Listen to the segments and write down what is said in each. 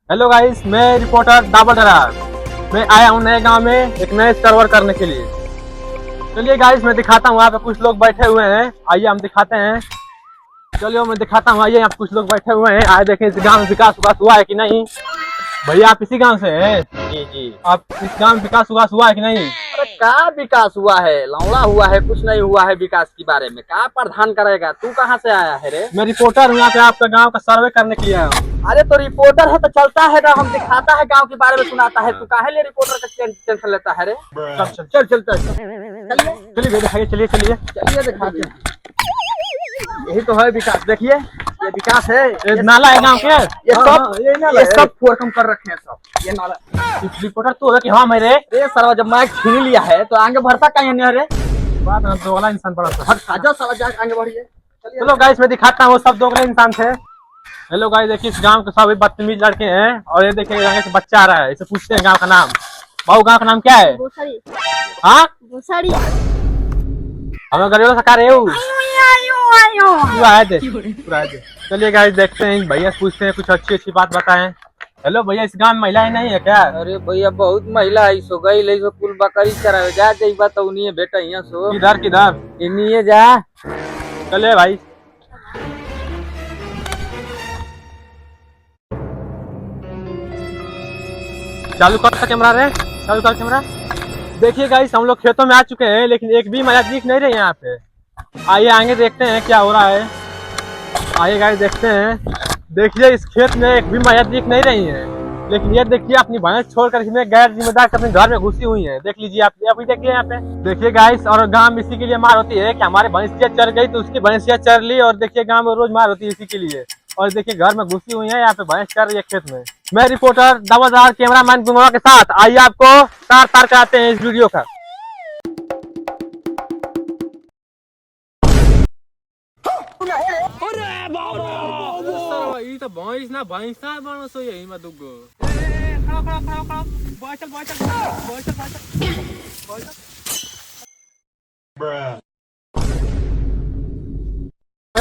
Hello guys, मैं reporter Dabur डरार। मैं आया हूँ नए गांव में एक नए सर्वर करने के लिए। चलिए गाइस, मैं दिखाता हूँ। यहाँ पे कुछ लोग बैठे हुए हैं, आइए हम दिखाते हैं। चलिए मैं दिखाता हूँ, आइए यहाँ पे कुछ लोग बैठे हुए हैं। आए देखें इस गांव में विकास विकास हुआ है कि नहीं। भैया आप इसी गांव से हैं? जी जी। आप इस गांव में विकास विकास हुआ है कि नहीं? अरे क्या विकास हुआ है, लौड़ा हुआ है, कुछ नहीं हुआ है विकास के बारे में। क्या प्रधान करेगा, तू कहाँ से आया है रे? मैं रिपोर्टर हूँ, यहाँ पे आपका गाँव का सर्वे करने के लिए आया हूँ। अरे तो रिपोर्टर है तो चलता है ना, हम दिखाता है गांव के बारे में, सुनाता है। तू काहे ले रिपोर्टर का टेंशन लेता है रे? चलिए चलिए भैया दिखाइए, चलिए चलिए। चलिए दिखाते हैं। यही तो है विकास, देखिए ये विकास है। ये नाला है गाँव के? ये सब फोरकम कर रखे हैं सब। ये नाला रिपोर्टर तो है कि हाँ मेरे रे सरवा, जब माइक छीन लिया है तो आगे बढ़ता कहीं नहीं है रे। बात ना दो वाला इंसान पड़ा था। हट खाजा साला, जाके आगे बढ़िए। चलो गाइस, मैं दिखाता हूँ, सब दोगले इंसान थे। हेलो गाइस, देखिए इस गांव के सभी बदतमीज लड़के हैं। और ये देखिए आगे से बच्चा आ रहा है, इसे पूछते हैं गांव का नाम। बाबू गांव का नाम क्या है? हाँ, हमें गरीबों से रहे हो। पूरा आए थे, पूरा आए थे। चलिए गाइस, देखते हैं भैया से पूछते हैं, कुछ अच्छी अच्छी बात बताएं। हेलो भैया, इस गांव में महिलाएं नहीं है क्या? अरे भैया बहुत महिला है, सो गई ले सो कुल बकरी चरावे जा जाइबा तो उन्हीं बेटा यहाँ सो किधर किधर? इन्हीं जा। चले भाई। चालू कर कैमरा रे, चालू कर कैमरा। देखिए गाइस, हम लोग खेतों में आ चुके हैं, लेकिन एक भी महिला दिख नहीं रही है यहाँ पे। आइए आगे देखते हैं क्या हो रहा है। आइए गाइस देखते हैं। देखिए इस खेत में एक भी महिला दिख नहीं रही है, लेकिन ये देखिए अपनी भैंस छोड़कर इसमें गैर जिम्मेदार अपने घर में घुसी हुई है। देख लीजिए आप, अभी देखिए यहाँ पे। देखिए गाइस, और गांव में इसी के लिए मार होती है कि हमारे भैंसिया चर गई तो उसकी भैंसिया चर ली। और देखिए गांव में रोज मार होती है इसी के लिए। और देखिए घर में घुसी हुई है, यहाँ पे भैंस चर रही है खेत में। मैं रिपोर्टर दावादार कैमरामैन गुंगवा के साथ, आइए आपको तार तार कराते हैं इस वीडियो का।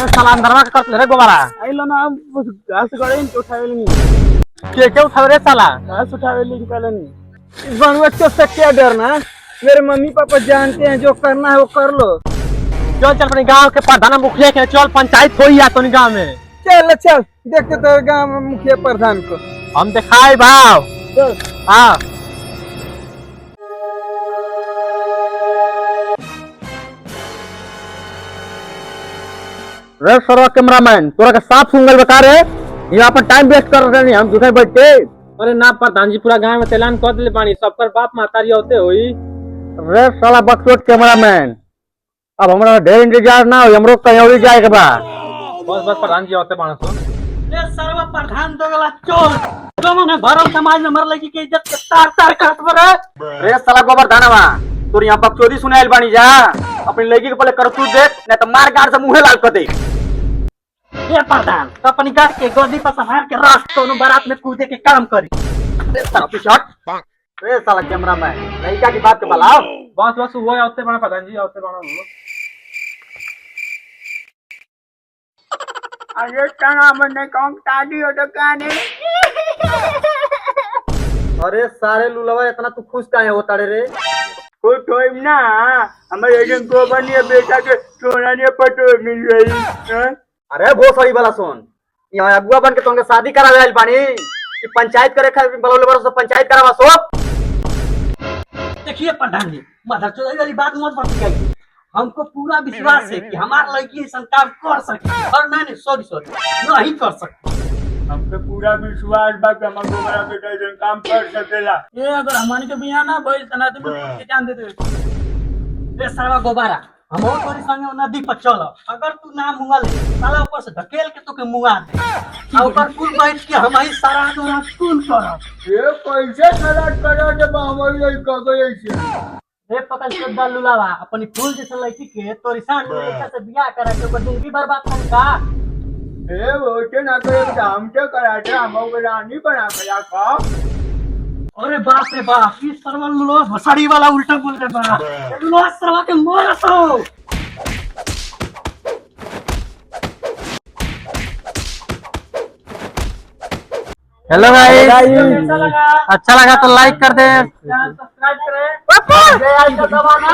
साला अंदरवा के करत ले रे गोबारा। आइलो ना, घास गड़े तो उठावेली के उठावे रे साला? घास उठावेली निकालेनी। इस बनवच्चों से क्या डरना? मेरे मम्मी पापा जानते हैं, जो करना है वो कर लो। चल चल अपने गांव के प्रधान मुखिया के चल, पंचायत हो या तो गांव में। चल चल, देखते तो गाँव में मुखिया प्रधान को हम दिखाए भाव। चल। हाँ रे सरवा कैमरामैन, तोरा का साफ सुंगल बता रहे, यहाँ पर टाइम वेस्ट कर रहे हैं हम दूसरे बैठे। अरे ना प्रधान जी, पूरा गांव में तेलान कर दिले पानी, सबकर बाप मातारी होते हुई। रे साला बकचोद कैमरामैन, अब हमारा ढेर इंतजार ना हो, हमरो कहीं और जाए के बा। बस बस प्रधान जी होते बाणस। ये सर्व प्रधान तो गला चोर, दोनों ने भरम समाज में मर लगी की इज्जत के तार तार काट पर। रे साला गोबर दानवा, तोर यहाँ बकचोदी सुनाइल बानी जा। अपनी लड़की के पहले करतूत देख, नहीं तो मार गाड़ से मुँहे लाल कर दे। ये प्रधान तो अपनी गाड़ के गोदी पर संभाल के रात दोनों बारात में कूदे के काम करी। रे साला पीछे हट। रे साला कैमरामैन, लड़का की बात के बलाओ। बस बस वो होते बाणा प्रधान जी, होते बाणा वो। अरे तना मैंने कौन शादी हो दुकाने। अरे सारे लुलवा, इतना तू खुश काहे होता रे? कोई टाइम ना, हमारे एजेंट को बनिए बेटा के सोना ने पटो मिल गई। अरे वो सही वाला सुन, यहाँ अगुआ बन के तुमने शादी करावे आइल बानी कि पंचायत करे खातिर बलौले बरस पंचायत करावा सो। देखिए प्रधान जी, मदरचोदी वाली बात मत बताइए। हमको पूरा विश्वास है कि हमारा लड़की ऐसा काम कर सके, और नहीं सॉरी नहीं कर सकती। हमके पूरा विश्वास बा कि हमार गोबरा बेटा ऐसे काम कर सकेला। ये अगर हमारे के बिया ना भइल तना तुम के जान दे दे। ए साला गोबारा, हम और तोरी संगे नदी पर चल। अगर तू ना मुंगा ले, साला ऊपर से धकेल के तोके मुंगा दे। आ ऊपर कुल बैठ के हम ही सारा दोरा कुल करब। ये कैसे सलाद करा जब हमारी लड़का को ऐसे? रे पकड़ के दालू लावा, अपनी फूल जैसे लड़की के तोरी सान लड़का से बियाह करा के ओकर जिंदगी बर्बाद कर का। ए वोटे ना करे तो हम क्या कराते, हम को रानी बना के रखा। अरे बाप रे बाप, इस सरवा लुलो भसाड़ी वाला उल्टा बोल रहे बा। लुलो सरवा के मार सो। हेलो गाइस, कैसा लगा? अच्छा लगा तो लाइक कर दे। सब्सक्राइब करें। जय आइल का दबाना